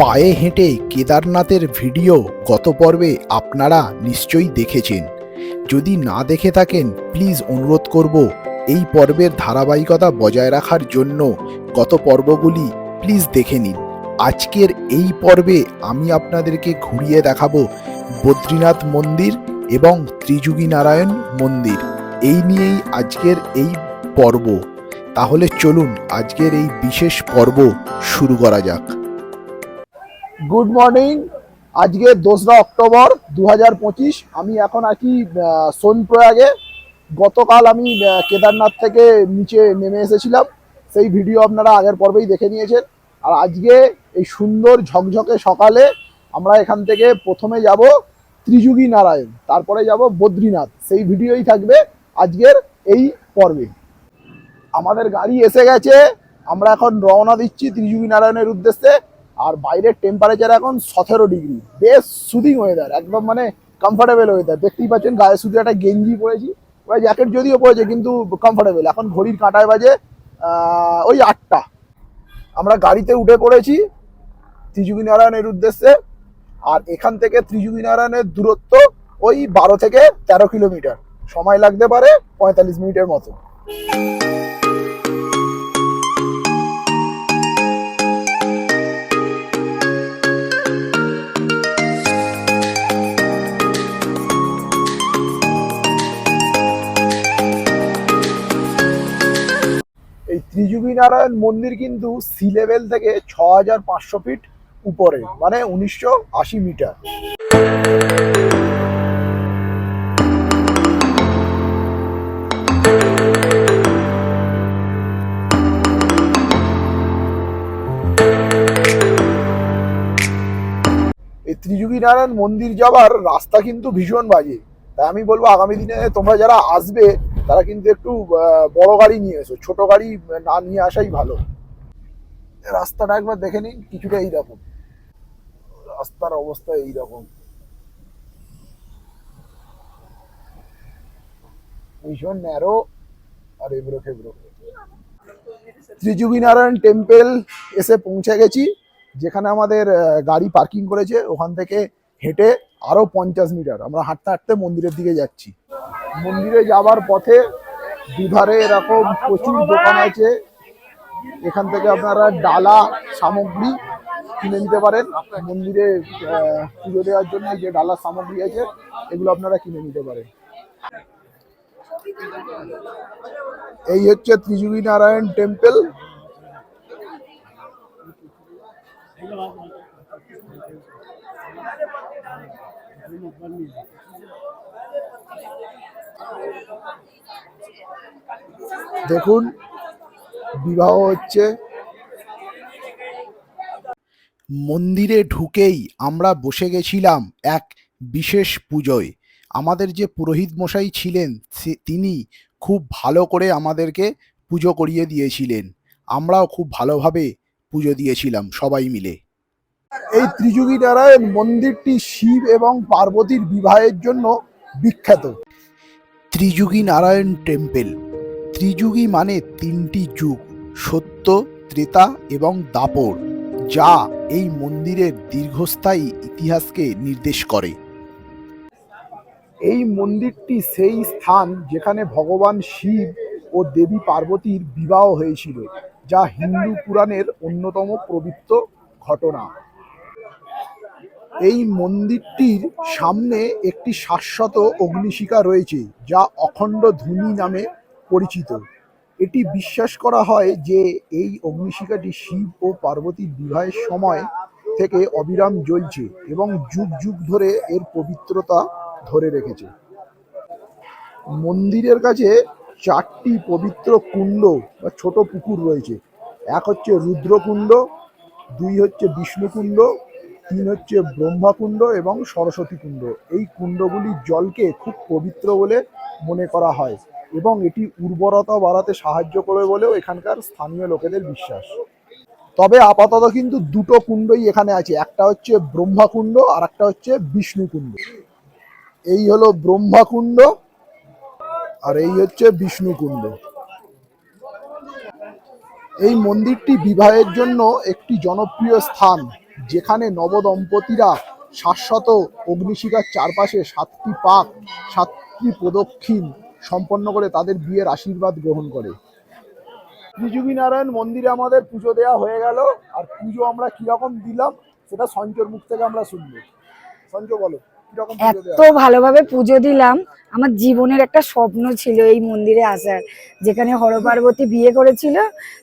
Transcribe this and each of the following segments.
পায়ে হেঁটে কেদারনাথের ভিডিও গত পর্বে আপনারা নিশ্চয়ই দেখেছেন। যদি না দেখে থাকেন প্লিজ অনুরোধ করব এই পর্বের ধারাবাহিকতা বজায় রাখার জন্য গত পর্বগুলি প্লিজ দেখে নিন। আজকের এই পর্বে আমি আপনাদেরকে ঘুরিয়ে দেখাবো বদ্রীনাথ মন্দির এবং ত্রিযুগী নারায়ণ মন্দির। এই নিয়েই আজকের এই পর্ব। তাহলে চলুন আজকের এই বিশেষ পর্ব শুরু করা যাক। Good morning. আজকে 2রা অক্টোবর 2025। আমি এখন আছি সোনপ্রয়াগে। গতকাল আমি কেদারনাথ থেকে নিচে নেমে এসেছিলাম, সেই ভিডিও আপনারা আগের পর্বেই দেখে নিয়েছেন। আর আজকে এই সুন্দর ঝকঝকে সকালে আমরা এখান থেকে প্রথমে যাব ত্রিযুগী নারায়ণ, তারপরে যাব বদ্রীনাথ। সেই ভিডিওই থাকবে আজকের এই পর্বে। আমাদের গাড়ি এসে গেছে, আমরা এখন রওনা দিচ্ছি ত্রিযুগী নারায়ণের উদ্দেশ্যে। আর বাইরের টেম্পারেচার এখন 17 ডিগ্রি, বেশ সুদিং ওয়েদার, একদম মানে কমফোর্টেবল ওয়েদার। দেখতেই পাচ্ছেন গায়ে শুধু একটা গেঞ্জি পরেছি, ওরা জ্যাকেট যদিও পরেছে কিন্তু কমফোর্টেবল। এখন ঘড়ির কাঁটায় বাজে ওই 8টা। আমরা গাড়িতে উঠে পড়েছি ত্রিযুগী নারায়ণের উদ্দেশ্যে। আর এখান থেকে ত্রিযুগী নারায়ণের দূরত্ব ওই 12 থেকে 13 কিলোমিটার। সময় লাগতে পারে 45 মিনিটের মতো। এই ত্রিযুগী নারায়ণ মন্দির কিন্তু সি লেভেল থেকে 6500 ফিট উপরে, মানে 1980 মিটার। এই ত্রিযুগী নারায়ণ মন্দির যাওয়ার রাস্তা কিন্তু ভীষণ বাজে। তাই আমি বলবো আগামী দিনে তোমরা যারা আসবে তারা কিন্তু একটু বড় গাড়ি নিয়ে এসো, ছোট গাড়ি না নিয়ে আসাই ভালো। রাস্তাটা একবার দেখে নিন, কিছুটা এইরকম রাস্তার অবস্থা, এইরকম ভীষণ ন্যারো আর এবড়ো খেবড়ো। ত্রিযুগী নারায়ণ টেম্পল এসে পৌঁছে গেছি, যেখানে আমাদের গাড়ি পার্কিং করেছে। ওখান থেকে হেঁটে আরো 50 মিটার আমরা হাঁটতে হাঁটতে মন্দিরের দিকে যাচ্ছি। মন্দিরে যাওয়ার পথে দুধারে এরকম প্রচুর দোকান আছে। এখান থেকে আপনারা ডালা সামগ্রী কিনে নিতে পারেন। মন্দিরে পুজো দেওয়ার জন্য যে ডালা সামগ্রী আছে এগুলো আপনারা কিনে নিতে পারেন। এই হচ্ছে ত্রিযুগী নারায়ণ টেম্পল। দেখুন বিবাহ হচ্ছে। মন্দিরে ঢুকেই আমরা বসে গেছিলাম এক বিশেষ পুজোয়। আমাদের যে পুরোহিত মশাই ছিলেন তিনি খুব ভালো করে আমাদেরকে পুজো করিয়ে দিয়েছিলেন। আমরাও খুব ভালোভাবে পুজো দিয়েছিলাম সবাই মিলে। এই ত্রিযুগী নারায়ণ মন্দিরটি শিব এবং পার্বতীর বিবাহের জন্য বিখ্যাত। ত্রিযুগী নারায়ণ টেম্পল। ত্রিযুগী মানে 3টি যুগ, সত্য, ত্রেতা এবং দাপর, যা এই মন্দিরের দীর্ঘস্থায়ী ইতিহাসকে নির্দেশ করে। এই মন্দিরটি সেই স্থান যেখানে ভগবান শিব ও দেবী পার্বতীর বিবাহ হয়েছিল, যা হিন্দু পুরাণের অন্যতম পবিত্র ঘটনা। এই মন্দিরটির সামনে একটি শাশ্বত অগ্নিশিখা রয়েছে, যা অখণ্ড ধুনি নামে পরিচিত। এটি বিশ্বাস করা হয় যে এই অগ্নিশিখাটি শিব ও পার্বতীর বিবাহের সময় থেকে অবিরাম জ্বলছে এবং যুগ যুগ ধরে এর পবিত্রতা ধরে রেখেছে। মন্দিরের কাছে 4টি পবিত্র কুণ্ড বা ছোট পুকুর রয়েছে। এক হচ্ছে রুদ্রকুণ্ড, 2 হচ্ছে বিষ্ণুকুণ্ড, 3 হচ্ছে ব্রহ্মাকুণ্ড এবং সরস্বতী কুণ্ড। এই কুণ্ডগুলির জলকে খুব পবিত্র বলে মনে করা হয় এবং এটি উর্বরতা বাড়াতে সাহায্য করে বলেও এখানকার স্থানীয় লোকেদের বিশ্বাস। তবে আপাতত কিন্তু 2টো কুণ্ডই এখানে আছে, একটা হচ্ছে ব্রহ্মাকুণ্ড আর একটা হচ্ছে বিষ্ণুকুণ্ড। এই হলো ব্রহ্মাকুণ্ড আর এই হচ্ছে বিষ্ণুকুণ্ড। এই মন্দিরটি বিবাহের জন্য একটি জনপ্রিয় স্থান যেখানে নবদম্পতিরা শাশ্বত অগ্নিশিখার চারপাশে 7টি পাক 7টি প্রদক্ষিণ সম্পন্ন করে তাদের বিয়ের আশীর্বাদ গ্রহণ করে। ত্রিযুগীনারায়ণ মন্দিরে আমাদের পুজো দেওয়া হয়ে গেল। আর পুজো আমরা কিরকম দিলাম সেটা সঞ্চর মুখ থেকে আমরা শুনবো। সঞ্চ, বলো কিরকম পুজো এত দেওয়া? ভালোভাবে পুজো দিলাম। আমার জীবনের একটা স্বপ্ন ছিল এই মন্দিরে আসার, যেখানে হরপার্বতী বিয়ে করেছিল,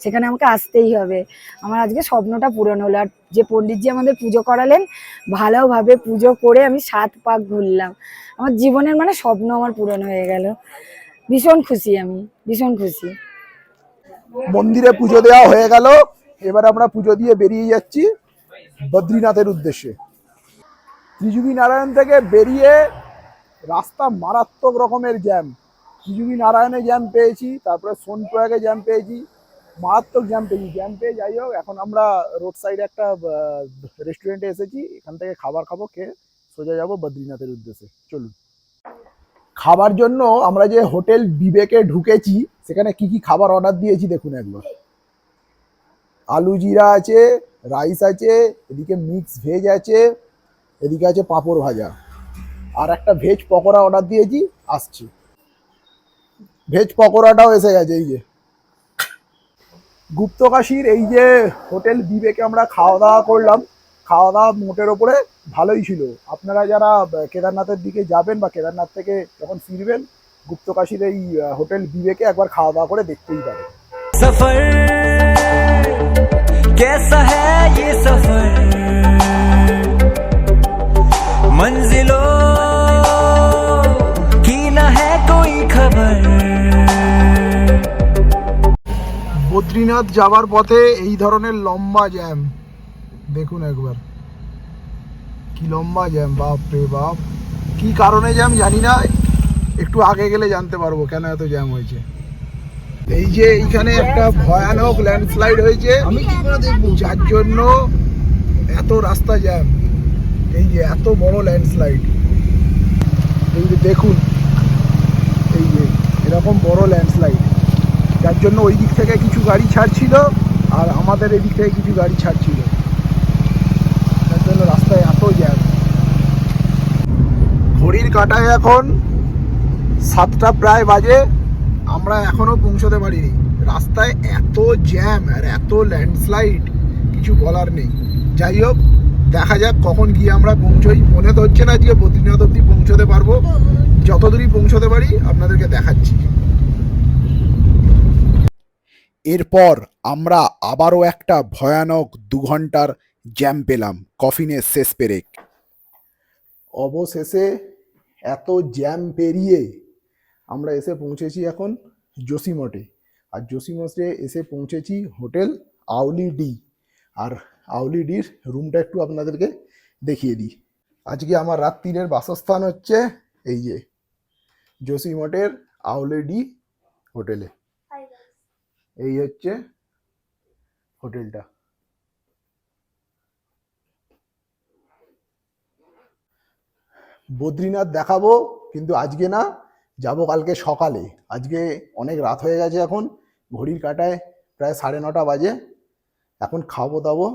সেখানে আমাকে আসতেই হবে। আমার আজকে স্বপ্নটা পূরণ হলো। আর যে পণ্ডিতজি আমাদের পুজো করালেন, ভালোভাবে পুজো করে আমি 7 পাক ঘুরলাম। আমার জীবনের মানে স্বপ্ন আমার পূরণ হয়ে গেল। ভীষণ খুশি, আমি ভীষণ খুশি। মন্দিরে পুজো দেওয়া হয়ে গেল, এবার আমরা পুজো দিয়ে বেরিয়ে যাচ্ছি বদ্রীনাথের উদ্দেশ্যে। ত্রিযুগী নারায়ণ থেকে বেরিয়ে রাস্তা মারাত্মক রকমের জ্যাম। ত্রিযুগী নারায়ণে জ্যাম পেয়েছি, তারপরে সোনপ্রয়াগে জ্যাম পেয়েছি, মারাত্মক জ্যাম পেয়ে যাই হোক, এখন আমরা রোড সাইডে একটা রেস্টুরেন্টে এসেছি। এখান থেকে খাবার খাবো, খেয়ে সোজা যাবো বদ্রীনাথের উদ্দেশ্যে। চলুন। খাবার জন্য আমরা যে হোটেল বিবেকে ঢুকেছি, সেখানে কি কি খাবার অর্ডার দিয়েছি দেখুন একবার। আলু জিরা আছে, রাইস আছে, এদিকে মিক্স ভেজ আছে, এদিকে আছে পাঁপড় ভাজা, আর একটা ভেজ পকোড়া অর্ডার দিয়েছি, আসছি। ভেজ পকোড়াটাও এসে গেছে। এই যে গুপ্তকাশীর এই যে হোটেল বিবেকে আমরা খাওয়া দাওয়া করলাম, খাওয়া দাওয়া মোটের ওপরে ভালোই ছিল। আপনারা যারা কেদারনাথের দিকে যাবেন বা কেদারনাথ থেকে যখন ফিরবেন, গুপ্তকাশীর এই হোটেল বিবেকে একবার খাওয়া দাওয়া করে দেখতেই পারেন। सफर कैसा है ये सफर, मंजिलों की न है कोई खबर। বদ্রীনাথ যাবার পথে এই ধরনের লম্বা জ্যাম দেখুন একবার, কি লম্বা জ্যাম, বাপ রে বাপ। কি কারণে জ্যাম জানি না, একটু আগে গেলে জানতে পারবো কেন এত জ্যাম হয়েছে। এই যে এইখানে একটা ভয়ানক ল্যান্ডস্লাইড হয়েছে, যার জন্য এত রাস্তা জ্যাম। এই যে এত বড় ল্যান্ডস্লাইড, এই যে দেখুন, এই যে এরকম বড় ল্যান্ডস্লাইড, যার জন্য ওই দিক থেকে কিছু গাড়ি ছাড়ছিল আর আমাদের এদিক থেকে কিছু গাড়ি ছাড়ছিল, যার জন্য রাস্তায় এত জ্যাম। ঘড়ির কাঁটায় এখন 7টা প্রায় বাজে, আমরা এখনো পৌঁছতে পারিনি। রাস্তায় এত জ্যাম আর এত ল্যান্ডস্লাইড, কিছু বলার নেই। যাই হোক, দেখা যাক কখন গিয়ে আমরা পৌঁছই। মনে তো হচ্ছে না যে বদ্রীনাথ অব্দি পৌঁছতে পারবো, যতদূরই পৌঁছতে পারি আপনাদেরকে দেখাচ্ছি। এরপর আমরা আবারও একটা ভয়ানক 2 ঘন্টার জ্যাম পেলাম কফিনের শেষ পেরেক। অবশেষে এত জ্যাম পেরিয়ে আমরা এসে পৌঁছেছি এখন জোশীমঠে। আর জোশীমঠে এসে পৌঁছেছি হোটেল আউলি ডি। আর আউলি ডির রুমটা একটু আপনাদেরকে দেখিয়ে দিই। আজকে আমার রাত্রিরের বাসস্থান হচ্ছে এই যে জোশীমঠের আউলি ডি হোটেলে। এই হচ্ছে হোটেলটা। বদ্রীনাথ দেখাবো, কিন্তু আজকে না, যাব কালকে সকালে। আজকে অনেক রাত হয়ে গেছে, এখন ঘড়ির কাঁটায় প্রায় 9:30 বাজে। এখন খাবো দাবো,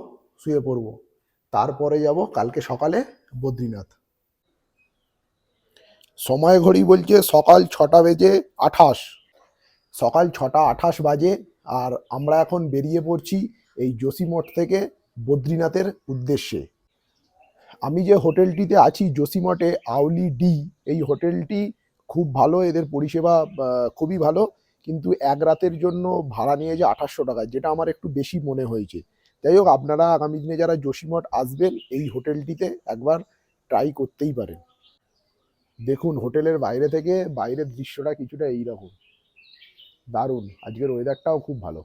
শুয়ে পড়বো, তারপরে যাব কালকে সকালে বদ্রীনাথ। সময় ঘড়ি বলছে সকাল 6:28। সকাল 6:28 বাজে, আর আমরা এখন বেরিয়ে পড়ছি এই জোশীমঠ থেকে বদ্রীনাথের উদ্দেশ্যে। আমি যে হোটেলটিতে আছি জোশীমঠে আউলি ডি, এই হোটেলটি খুব ভালো, এদের পরিষেবা খুবই ভালো, কিন্তু এক রাতের জন্য ভাড়া নিয়ে যে 2800 টাকা, যেটা আমার একটু বেশি মনে হয়েছে। যাই হোক, আপনারা আগামী দিনে যারা জোশীমঠ আসবেন, এই হোটেলটিতে একবার ট্রাই করতেই পারেন। দেখুন হোটেলের বাইরে থেকে বাইরের দৃশ্যটা কিছুটা এইরকম, দারুণ। আজকের ওয়েদারটাও খুব ভালো।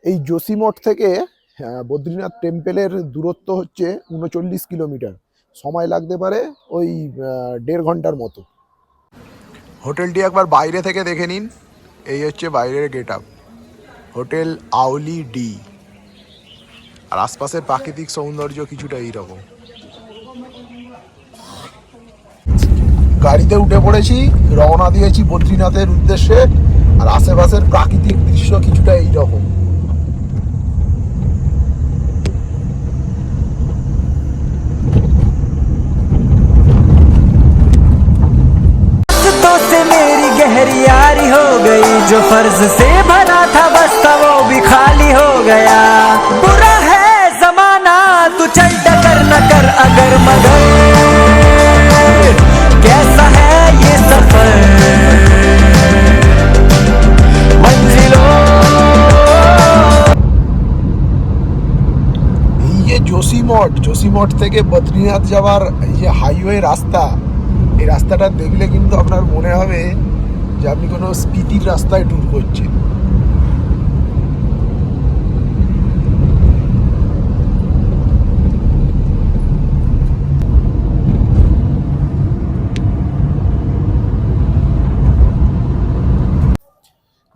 এই জোশীমঠ থেকে বদ্রীনাথ টেম্পেলের দূরত্ব হচ্ছে 39 কিলোমিটার। সময় লাগতে পারে ওই 1.5 ঘন্টার মতো। হোটেলটি একবার বাইরে থেকে দেখে নিন, এই হচ্ছে বাইরের গেট আপ, হোটেল আউলি ডি। আর আশপাশের প্রাকৃতিক সৌন্দর্য কিছুটা এইরকম। গাড়িতে উঠে পড়েছি, রওনা দিয়েছি বদ্রীনাথের উদ্দেশ্যে। আর আশেপাশের প্রাকৃতিক দৃশ্য কিছুটা এইরকম। तो से मेरी गहरी यारी हो गई, जो फर्ज से भरा था बस्ता वो भी खाली हो गया। बुरा है जमाना तू चल टकर न कर अगर मगर, कैसा है ये सफर मंजिलों। এই যে যোশীমঠ থেকে বদ্রীনাথ যাওয়ার এই যে হাইওয়ে রাস্তা, এই রাস্তাটা দেখলে কিন্তু আপনার মনে হবে যে আপনি কোনো স্পিতির রাস্তায় ট্যুর করছেন।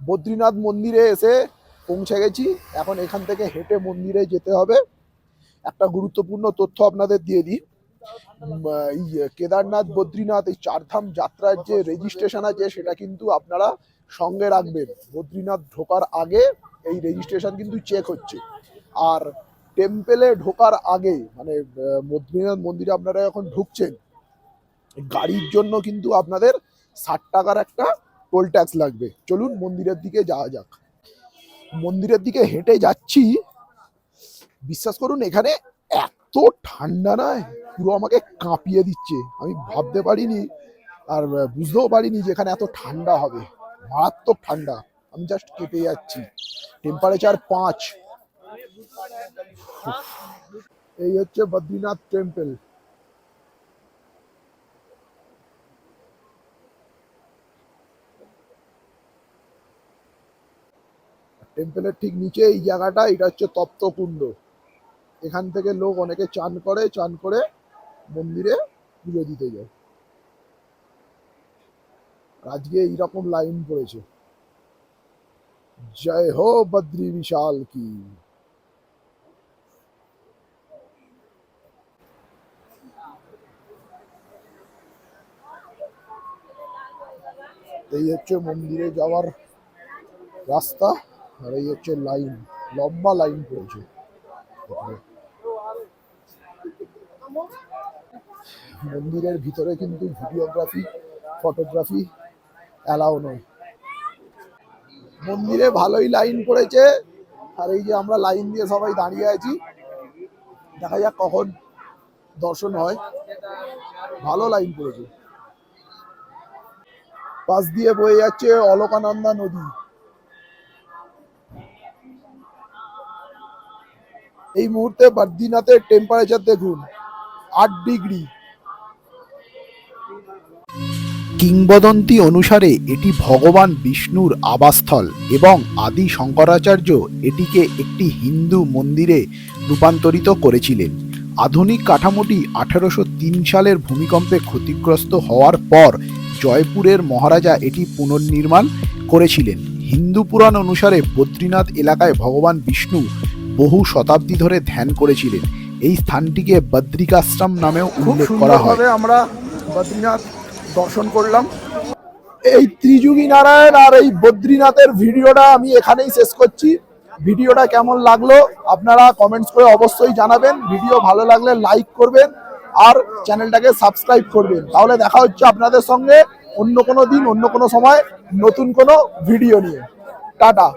বদ্রীনাথ মন্দিরে এসে পৌঁছে গেছি। এখন এখান থেকে হেঁটে মন্দিরে যেতে হবে। একটা গুরুত্বপূর্ণ তথ্য আপনাদের দিয়ে দিই, এই কেদারনাথ বদ্রীনাথ এই চারধাম যাত্রার যে রেজিস্ট্রেশন আছে সেটা কিন্তু আপনারা সঙ্গে রাখবেন। বদ্রীনাথ ঢোকার আগে এই রেজিস্ট্রেশন কিন্তু চেক হচ্ছে। আর টেম্পেলে ঢোকার আগে মানে বদ্রীনাথ মন্দিরে আপনারা যখন ঢুকছেন, গাড়ির জন্য কিন্তু আপনাদের 60 টাকার একটা টোল ট্যাক্স লাগবে। চলুন মন্দিরের দিকে যাওয়া যাক। মন্দিরের দিকে হেঁটে যাচ্ছি, বিশ্বাস করুন এখানে এত ঠান্ডা নয়, পুরো আমাকে কাঁপিয়ে দিচ্ছে। আমি ভাবতে পারিনি আর বুঝতেও পারিনি যে এখানে এত ঠান্ডা হবে। মারাত্মক ঠান্ডা, আমি জাস্ট কেঁপে যাচ্ছি। টেম্পারেচার 5। এই হচ্ছে বদ্রীনাথ টেম্পল। টেম্পলের ঠিক নিচে এই জায়গাটা, এটা হচ্ছে তপ্তকুণ্ড। এখান থেকে লোক অনেকে চান করে মন্দিরে পুজো দিতে যায়। আজকে এইরকম লাইন পড়েছে। জয় হো বদ্রী বিশাল কি। এই হচ্ছে মন্দিরে যাওয়ার রাস্তা, আর এই হচ্ছে লাইন, লম্বা লাইন পড়েছে। মন্দিরের ভিতরে কিন্তু ভিডিওগ্রাফি, ফটোগ্রাফি অ্যালাউ নয়। মন্দিরে ভালোই লাইন পড়েছে, আর এই যে আমরা লাইন দিয়ে সবাই দাঁড়িয়ে আছি, দেখা যাক কখন দর্শন হয়। ভালো লাইন পড়েছে। পাশ দিয়ে বয়ে যাচ্ছে অলকানন্দা নদী। এই মুহূর্তে বদ্রীনাথের টেম্পারেচার দেখুন 8 ডিগ্রি। কিংবদন্তি অনুসারে এটি ভগবান বিষ্ণুর আবাসস্থল এবং আদি শঙ্করাচার্য এটিকে একটি হিন্দু মন্দিরে রূপান্তরিত করেছিলেন। আধুনিক কাঠামোটি 1803 সালের ভূমিকম্পে ক্ষতিগ্রস্ত হওয়ার পর জয়পুরের মহারাজা এটি পুনর্নির্মাণ করেছিলেন। হিন্দু পুরাণ অনুসারে বদ্রীনাথ এলাকায় ভগবান বিষ্ণু বহু শতাব্দী ধরে ধ্যান করেছিলেন। এই স্থানটিকে বদ্রিকাশ্রম নামেও উল্লেখ করা হয়। আমরা বদ্রীনাথ দর্শন করলাম। এই ত্রিযুগী নারায়ণ আর এই বদ্রীনাথের ভিডিওটা আমি এখানেই শেষ করছি। ভিডিওটা কেমন লাগলো আপনারা কমেন্টস করে অবশ্যই জানাবেন। ভিডিও ভালো লাগলে লাইক করবেন আর চ্যানেলটাকে সাবস্ক্রাইব করবেন। তাহলে দেখা হচ্ছে আপনাদের সঙ্গে অন্য কোনো দিন, অন্য কোনো সময় নতুন কোনো ভিডিও নিয়ে। টাটা।